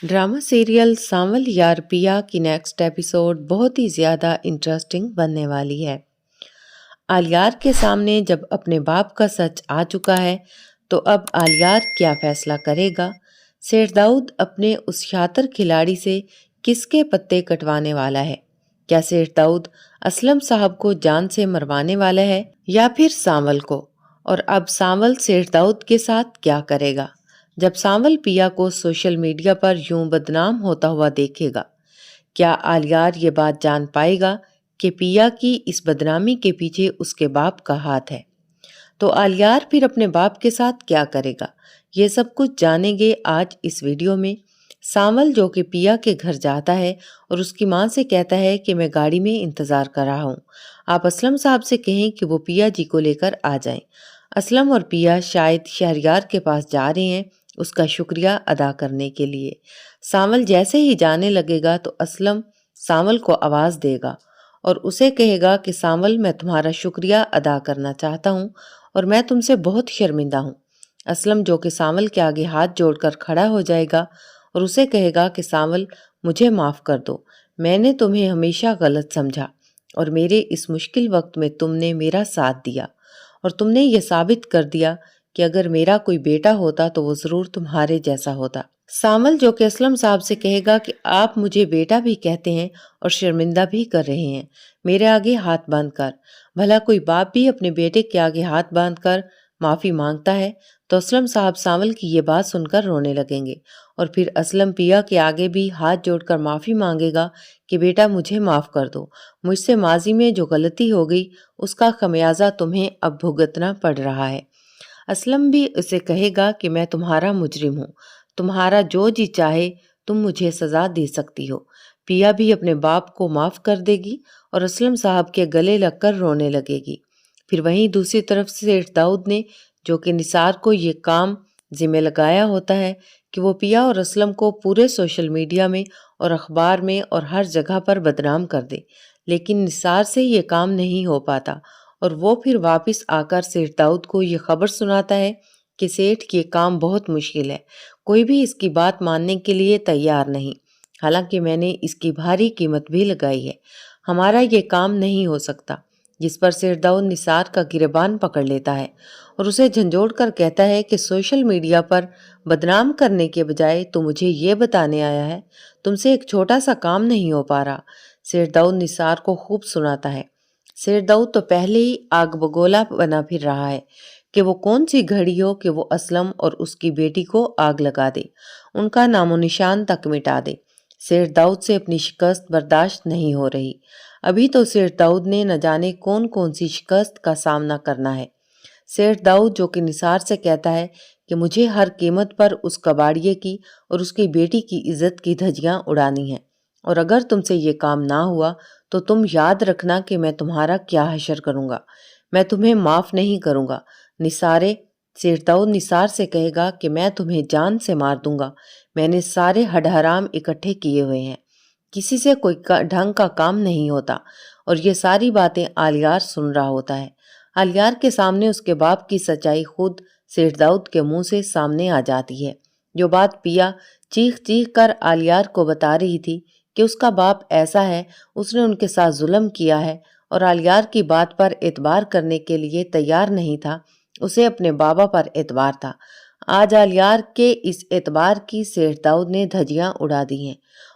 Drama serial सांवल यार पिया की नेक्स्ट एपिसोड बहुत ही ज़्यादा इंटरेस्टिंग बनने वाली है। आलियार के सामने जब अपने बाप का सच आ चुका है तो अब आलियार क्या फैसला करेगा? शेर दाऊद अपने उस शातिर खिलाड़ी से किसके पत्ते कटवाने वाला है? क्या शेर दाऊद असलम साहब को जान से मरवाने वाला है या फिर सांवल को? और अब सांवल शेर दाऊद के साथ क्या करेगा? जब सांवल पिया को सोशल मीडिया पर यूं बदनाम होता हुआ देखेगा, क्या आलियार ये बात जान पाएगा कि पिया की इस बदनामी के पीछे उसके बाप का हाथ है? तो आलियार फिर अपने बाप के साथ क्या करेगा? ये सब कुछ जानेंगे आज इस वीडियो में। सांवल जो कि पिया के घर जाता है और उसकी माँ से कहता है कि मैं गाड़ी में इंतज़ार कर रहा हूँ, आप असलम साहब से कहें कि वो पिया जी को लेकर आ जाएं। असलम और पिया शायद शहरयार के पास जा रहे हैं उसका शुक्रिया अदा करने के लिए। सांवल जैसे ही जाने लगेगा तो असलम सांवल को आवाज़ देगा और उसे कहेगा कि सांवल, मैं तुम्हारा शुक्रिया अदा करना चाहता हूँ और मैं तुमसे बहुत शर्मिंदा हूँ। असलम जो कि सांवल के आगे हाथ जोड़कर खड़ा हो जाएगा और उसे कहेगा कि सांवल, मुझे माफ़ कर दो, मैंने तुम्हें हमेशा गलत समझा और मेरे इस मुश्किल वक्त में तुमने मेरा साथ दिया और तुमने ये साबित कर दिया कि अगर मेरा कोई बेटा होता तो वो ज़रूर तुम्हारे जैसा होता। सांवल जो कि असलम साहब से कहेगा कि आप मुझे बेटा भी कहते हैं और शर्मिंदा भी कर रहे हैं मेरे आगे हाथ बांध कर। भला कोई बाप भी अपने बेटे के आगे हाथ बांध कर माफ़ी मांगता है? तो असलम साहब सांवल की ये बात सुनकर रोने लगेंगे और फिर असलम पिया के आगे भी हाथ जोड़कर माफ़ी मांगेगा कि बेटा मुझे माफ़ कर दो, मुझसे माजी में जो गलती हो गई उसका खमियाजा तुम्हें अब भुगतना पड़ रहा है। असलम भी उसे कहेगा कि मैं तुम्हारा मुजरिम हूँ, तुम्हारा जो जी चाहे तुम मुझे सज़ा दे सकती हो। पिया भी अपने बाप को माफ़ कर देगी और असलम साहब के गले लगकर रोने लगेगी। फिर वहीं दूसरी तरफ से सेठ दाऊद ने, जो कि निसार को ये काम जिम्मे लगाया होता है कि वो पिया और असलम को पूरे सोशल मीडिया में और अखबार में और हर जगह पर बदनाम कर दे, लेकिन निसार से ये काम नहीं हो पाता और वो फिर वापस आकर सेठ दाऊद को ये खबर सुनाता है कि सेठ ये काम बहुत मुश्किल है, कोई भी इसकी बात मानने के लिए तैयार नहीं, हालांकि मैंने इसकी भारी कीमत भी लगाई है, हमारा ये काम नहीं हो सकता। जिस पर सेठ दाऊद निसार का गिरबान पकड़ लेता है और उसे झंझोड़ कर कहता है कि सोशल मीडिया पर बदनाम करने के बजाय तो मुझे ये बताने आया है तुमसे एक छोटा सा काम नहीं हो पा रहा। सेठ दाऊद निसार को खूब सुनाता है। शेर दाऊद तो पहले ही आग बगोला बना फिर रहा है कि वो कौन सी घड़ी हो कि वो असलम और उसकी बेटी को आग लगा दे, उनका नामो निशान तक मिटा दे। शेर दाऊद से अपनी शिकस्त बर्दाश्त नहीं हो रही। अभी तो शेर दाऊद ने न जाने कौन कौन सी शिकस्त का सामना करना है। शेर दाऊद जो कि निसार से कहता है कि मुझे हर कीमत पर उस कबाड़िए की और उसकी बेटी की इज्जत की धज्जियां उड़ानी है और अगर तुमसे ये काम ना हुआ तो तुम याद रखना कि मैं तुम्हारा क्या हशर करूंगा, मैं तुम्हें माफ नहीं करूंगा। निसारे शेर दाऊद निसार से कहेगा कि मैं तुम्हें जान से मार दूंगा, मैंने सारे हडहराम इकट्ठे किए हुए हैं, किसी से कोई ढंग का काम नहीं होता। और ये सारी बातें आलियार सुन रहा होता है। आलियार के सामने उसके बाप की सच्चाई खुद सेठ दाऊद के मुंह से सामने आ जाती है। जो बात पिया चीख चीख कर आलियार को बता रही थी कि उसका बाप ऐसा है, उसने उनके साथ जुल्म किया है और आलियार की बात पर एतबार करने के लिए तैयार नहीं था, उसे अपने बाबा पर एतबार था। आज आलियार के इस एतबार की सेठ दाऊद ने धज्जियां उड़ा दी हैं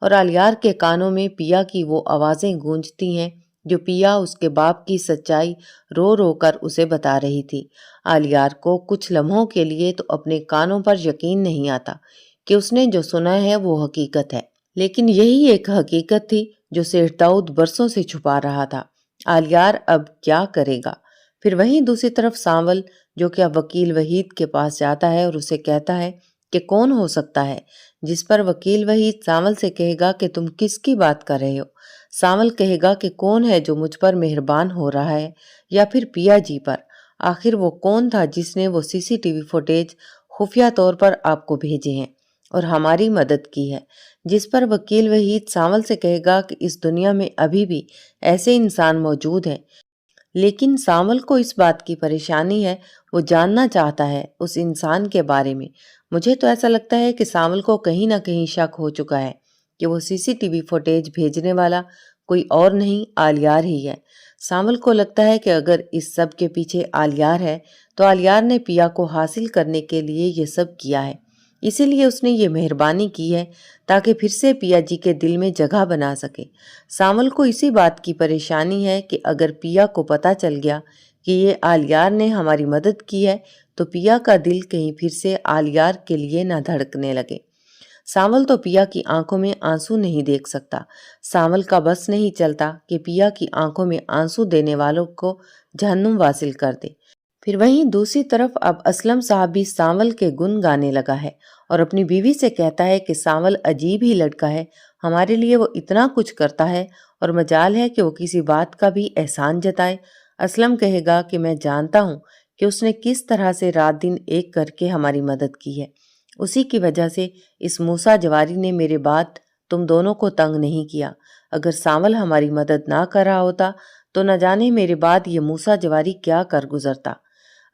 और आलियार के कानों में पिया की वो आवाज़ें गूंजती हैं जो पिया उसके बाप की सच्चाई रो रो कर उसे बता रही थी। आलियार को कुछ लम्हों के लिए तो अपने कानों पर यकीन नहीं आता कि उसने जो सुना है वो हकीकत है, लेकिन यही एक हकीकत थी जो सेठ दाऊद बरसों से छुपा रहा था। आलियार अब क्या करेगा? फिर वहीं दूसरी तरफ सांवल जो कि अब वकील वहीद के पास जाता है और उसे कहता है कि कौन हो सकता है, जिस पर वकील वहीद सांवल से कहेगा कि तुम किसकी बात कर रहे हो। सांवल कहेगा कि कौन है जो मुझ पर मेहरबान हो रहा है या फिर पिया जी पर, आखिर वो कौन था जिसने वो सीसीटीवी फुटेज खुफिया तौर पर आपको भेजे हैं और हमारी मदद की है। जिस पर वकील वहीद सांवल से कहेगा कि इस दुनिया में अभी भी ऐसे इंसान मौजूद हैं, लेकिन सांवल को इस बात की परेशानी है, वो जानना चाहता है उस इंसान के बारे में, मुझे तो ऐसा लगता है कि सांवल को कहीं ना कहीं शक हो चुका है कि वो सीसीटीवी फुटेज भेजने वाला कोई और नहीं आलियार ही है। सांवल को लगता है कि अगर इस सब के पीछे आलियार है तो आलियार ने पिया को हासिल करने के लिए ये सब किया है, इसीलिए उसने ये मेहरबानी की है ताकि फिर से पिया जी के दिल में जगह बना सके। सांवल को इसी बात की परेशानी है कि अगर पिया को पता चल गया कि ये आलियार ने हमारी मदद की है तो पिया का दिल कहीं फिर से आलियार के लिए ना धड़कने लगे। सांवल तो पिया की आंखों में आंसू नहीं देख सकता। सांवल का बस नहीं चलता कि पिया की आंखों में आंसू देने वालों को जहन्नुम वासिल कर दे। फिर वहीं दूसरी तरफ अब असलम साहब भी सांवल के गुण गाने लगा है और अपनी बीवी से कहता है कि सांवल अजीब ही लड़का है, हमारे लिए वो इतना कुछ करता है और मजाल है कि वो किसी बात का भी एहसान जताए। असलम कहेगा कि मैं जानता हूँ कि उसने किस तरह से रात दिन एक करके हमारी मदद की है, उसी की वजह से इस मूसा जवारी ने मेरे बाद तुम दोनों को तंग नहीं किया। अगर सांवल हमारी मदद ना कर रहा होता तो न जाने मेरे बाद ये मूसा जवारी क्या कर गुजरता।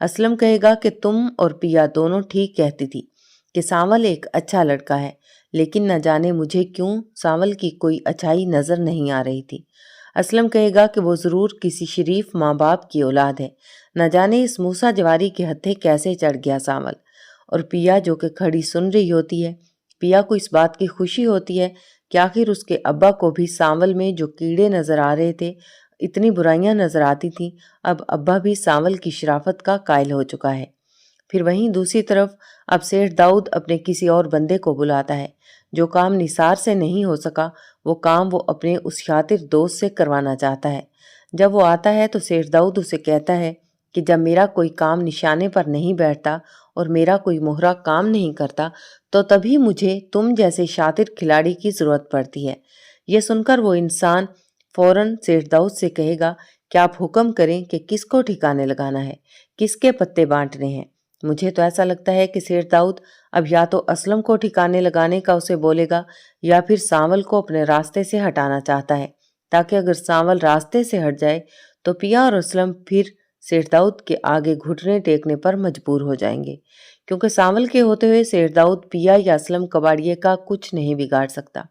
असलम कहेगा कि तुम और पिया दोनों ठीक कहती थी कि सांवल एक अच्छा लड़का है, लेकिन न जाने मुझे क्यों सांवल की कोई अच्छाई नजर नहीं आ रही थी। असलम कहेगा कि वो जरूर किसी शरीफ माँ बाप की औलाद है, न जाने इस मूसा जवारी के हत्थे कैसे चढ़ गया सांवल। और पिया जो कि खड़ी सुन रही होती है, पिया को इस बात की खुशी होती है कि आखिर उसके अब्बा को भी सांवल में जो कीड़े नजर आ रहे थे, इतनी बुराइयां नजर आती थीं, अब अब्बा भी सांवल की शराफत का कायल हो चुका है। फिर वहीं दूसरी तरफ अब सेठ दाऊद अपने किसी और बंदे को बुलाता है। जो काम निसार से नहीं हो सका वो काम वो अपने उस शातिर दोस्त से करवाना चाहता है। जब वो आता है तो सेठ दाऊद उसे कहता है कि जब मेरा कोई काम निशाने पर नहीं बैठता और मेरा कोई मोहरा काम नहीं करता तो तभी मुझे तुम जैसे शातिर खिलाड़ी की जरूरत पड़ती है। ये सुनकर वो इंसान फौरन सेठ दाऊद से कहेगा कि आप हुक्म करें कि किसको ठिकाने लगाना है, किसके पत्ते बांटने हैं। मुझे तो ऐसा लगता है कि सेठ दाऊद अब या तो असलम को ठिकाने लगाने का उसे बोलेगा या फिर सांवल को अपने रास्ते से हटाना चाहता है, ताकि अगर सांवल रास्ते से हट जाए तो पिया और असलम फिर सेठ दाऊद के आगे घुटने टेकने पर मजबूर हो जाएंगे, क्योंकि सांवल के होते हुए सेठ दाऊद पिया या असलम कबाड़िए का कुछ नहीं बिगाड़ सकता।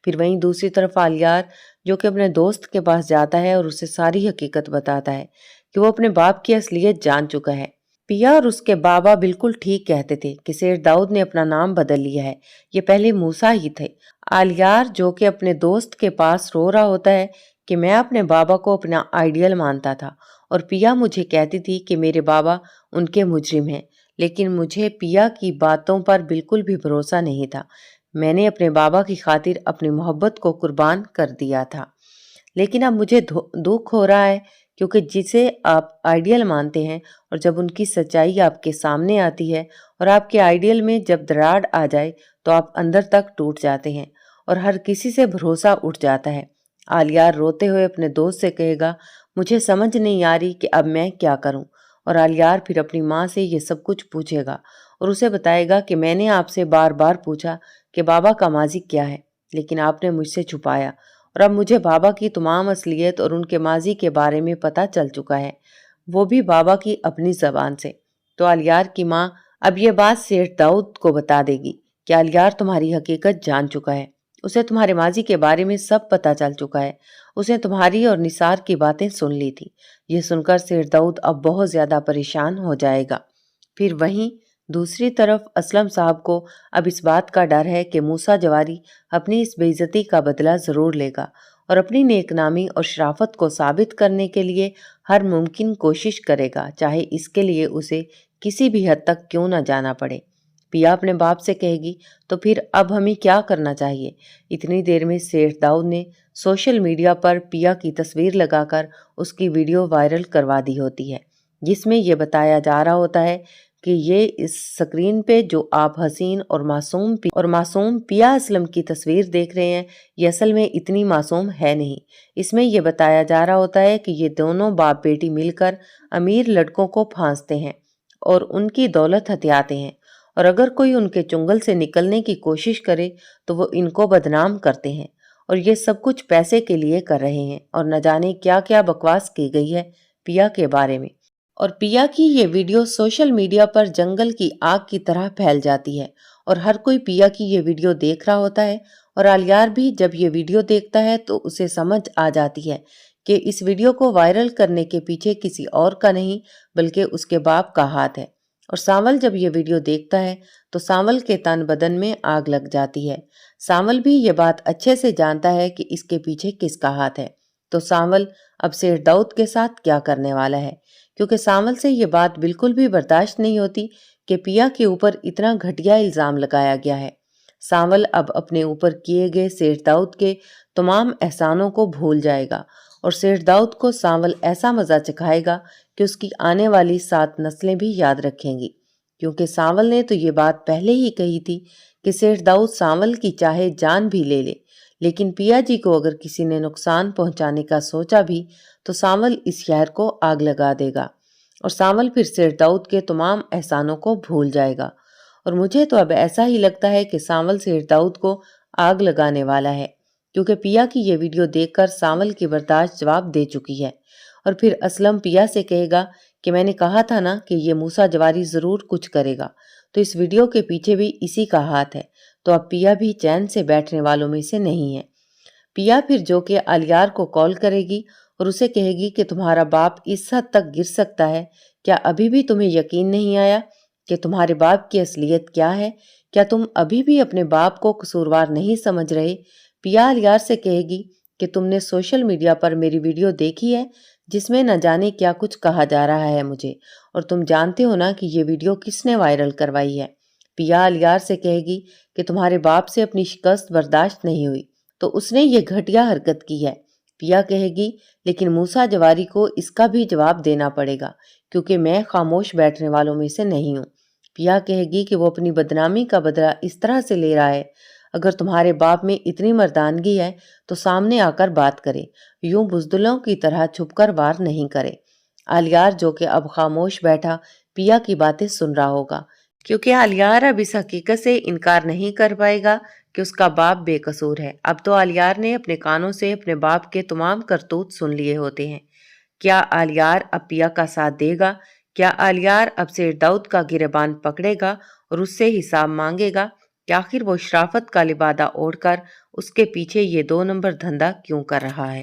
फिर वहीं दूसरी तरफ आलियार जो कि अपने दोस्त के पास जाता है और उसे सारी हकीकत बताता है कि वो अपने बाप की असलियत जान चुका है। पिया और उसके बाबा बिल्कुल ठीक कहते थे कि सेठ दाऊद ने अपना नाम बदल लिया है, ये पहले मूसा ही थे। आलियार जो कि अपने दोस्त के पास रो रहा होता है कि मैं अपने बाबा को अपना आइडियल मानता था और पिया मुझे कहती थी कि मेरे बाबा उनके मुजरिम हैं, लेकिन मुझे पिया की बातों पर बिल्कुल भी भरोसा नहीं था। मैंने अपने बाबा की खातिर अपनी मोहब्बत को कुर्बान कर दिया था, लेकिन अब मुझे दुख हो रहा है क्योंकि जिसे आप आइडियल मानते हैं और जब उनकी सच्चाई आपके सामने आती है और आपके आइडियल में जब दरार आ जाए तो आप अंदर तक टूट जाते हैं और हर किसी से भरोसा उठ जाता है। आलियार रोते हुए अपने दोस्त से कहेगा, मुझे समझ नहीं आ रही कि अब मैं क्या करूं। और आलियार फिर अपनी माँ से ये सब कुछ पूछेगा और उसे बताएगा कि मैंने आपसे बार बार पूछा कि बाबा का माजी क्या है, लेकिन आपने मुझसे छुपाया और अब मुझे बाबा की तमाम असलियत और उनके माजी के बारे में पता चल चुका है, वो भी बाबा की अपनी जबान से। तो आलियार की माँ अब ये बात सेठ दाऊद को बता देगी कि आलियार तुम्हारी हकीकत जान चुका है, उसे तुम्हारे माजी के बारे में सब पता चल चुका है, उसने तुम्हारी और निसार की बातें सुन ली थी। ये सुनकर सेठ दाऊद अब बहुत ज्यादा परेशान हो जाएगा। फिर वहीं दूसरी तरफ असलम साहब को अब इस बात का डर है कि मूसा जवारी अपनी इस बेइज्जती का बदला जरूर लेगा और अपनी नेकनामी और शराफत को साबित करने के लिए हर मुमकिन कोशिश करेगा, चाहे इसके लिए उसे किसी भी हद तक क्यों न जाना पड़े। पिया अपने बाप से कहेगी, तो फिर अब हमें क्या करना चाहिए। इतनी देर में सेठ दाऊद ने सोशल मीडिया पर पिया की तस्वीर लगाकर उसकी वीडियो वायरल करवा दी होती है, जिसमें ये बताया जा रहा होता है कि ये इस स्क्रीन पे जो आप हसीन और मासूम पिया असलम की तस्वीर देख रहे हैं, ये असल में इतनी मासूम है नहीं। इसमें ये बताया जा रहा होता है कि ये दोनों बाप बेटी मिलकर अमीर लड़कों को फांसते हैं और उनकी दौलत हथियाते हैं, और अगर कोई उनके चुंगल से निकलने की कोशिश करे तो वो इनको बदनाम करते हैं, और ये सब कुछ पैसे के लिए कर रहे हैं। और न जाने क्या क्या बकवास की गई है पिया के बारे में। اور پیا کی یہ ویڈیو سوشل میڈیا پر جنگل کی آگ کی طرح پھیل جاتی ہے اور ہر کوئی پیا کی یہ ویڈیو دیکھ رہا ہوتا ہے، اور آلیار بھی جب یہ ویڈیو دیکھتا ہے تو اسے سمجھ آ جاتی ہے کہ اس ویڈیو کو وائرل کرنے کے پیچھے کسی اور کا نہیں بلکہ اس کے باپ کا ہاتھ ہے۔ اور سانول جب یہ ویڈیو دیکھتا ہے تو سانول کے تن بدن میں آگ لگ جاتی ہے۔ سانول بھی یہ بات اچھے سے جانتا ہے کہ اس کے پیچھے کس کا ہاتھ ہے، تو سانول اب سیٹھ داؤد کے ساتھ کیا کرنے والا ہے، کیونکہ سانول سے یہ بات بالکل بھی برداشت نہیں ہوتی کہ پیا کے اوپر اتنا گھٹیا الزام لگایا گیا ہے۔ سانول اب اپنے اوپر کیے گئے سیٹھ داؤد کے تمام احسانوں کو بھول جائے گا اور سیٹھ داؤد کو سانول ایسا مزہ چکھائے گا کہ اس کی آنے والی 7 نسلیں بھی یاد رکھیں گی، کیونکہ سانول نے تو یہ بات پہلے ہی کہی تھی کہ سیٹھ داؤد سانول کی چاہے جان بھی لے لے، لیکن پیا جی کو اگر کسی نے نقصان پہنچانے کا سوچا بھی تو سانول اس شہر کو آگ لگا دے گا اور سانول پھر سیٹھ داؤد کے تمام احسانوں کو بھول جائے گا۔ اور مجھے تو اب ایسا ہی لگتا ہے کہ سانول سیٹھ داؤد کو آگ لگانے والا ہے، کیونکہ پیا کی یہ ویڈیو دیکھ کر سانول کی برداشت جواب دے چکی ہے، اور پھر اسلم پیا سے کہے گا کہ میں نے کہا تھا نا کہ یہ موسیٰ جواری ضرور کچھ کرے گا، تو اس ویڈیو کے پیچھے بھی اسی کا ہاتھ ہے۔ تو اب پیا بھی چین سے بیٹھنے والوں میں سے نہیں ہے۔ پیا پھر جو کہ آلیار کو کال کرے گی اور اسے کہے گی کہ تمہارا باپ اس حد تک گر سکتا ہے، کیا ابھی بھی تمہیں یقین نہیں آیا کہ تمہارے باپ کی اصلیت کیا ہے؟ کیا تم ابھی بھی اپنے باپ کو قصوروار نہیں سمجھ رہے؟ پیا آلیار سے کہے گی کہ تم نے سوشل میڈیا پر میری ویڈیو دیکھی ہے جس میں نہ جانے کیا کچھ کہا جا رہا ہے مجھے، اور تم جانتے ہو نا کہ یہ ویڈیو کس نے وائرل کروائی ہے۔ پیا آلیار سے کہے گی کہ تمہارے باپ سے اپنی شکست برداشت نہیں ہوئی تو اس نے یہ گھٹیا حرکت کی ہے۔ پیا کہے گی لیکن موسیٰ جواری کو اس کا بھی جواب دینا پڑے گا، کیونکہ میں خاموش بیٹھنے والوں میں سے نہیں ہوں۔ پیا کہے گی کہ وہ اپنی بدنامی کا بدلہ اس طرح سے لے رہا ہے، اگر تمہارے باپ میں اتنی مردانگی ہے تو سامنے آ کر بات کرے، یوں بزدلوں کی طرح چھپ کر وار نہیں کرے۔ آلیار جو کہ اب خاموش بیٹھا پیا کی باتیں سن رہا ہوگا، کیونکہ آلیار اب اس حقیقت سے انکار نہیں کر پائے گا کہ اس کا باپ بے قصور ہے۔ اب تو آلیار نے اپنے کانوں سے اپنے باپ کے تمام کرتوت سن لیے ہوتے ہیں۔ کیا آلیار اب پیا کا ساتھ دے گا؟ کیا آلیار اب سیٹھ داؤد کا گریبان پکڑے گا اور اس سے حساب مانگے گا کہ آخر وہ شرافت کا لبادہ اوڑھ کر اس کے پیچھے یہ 2 نمبر دھندا کیوں کر رہا ہے؟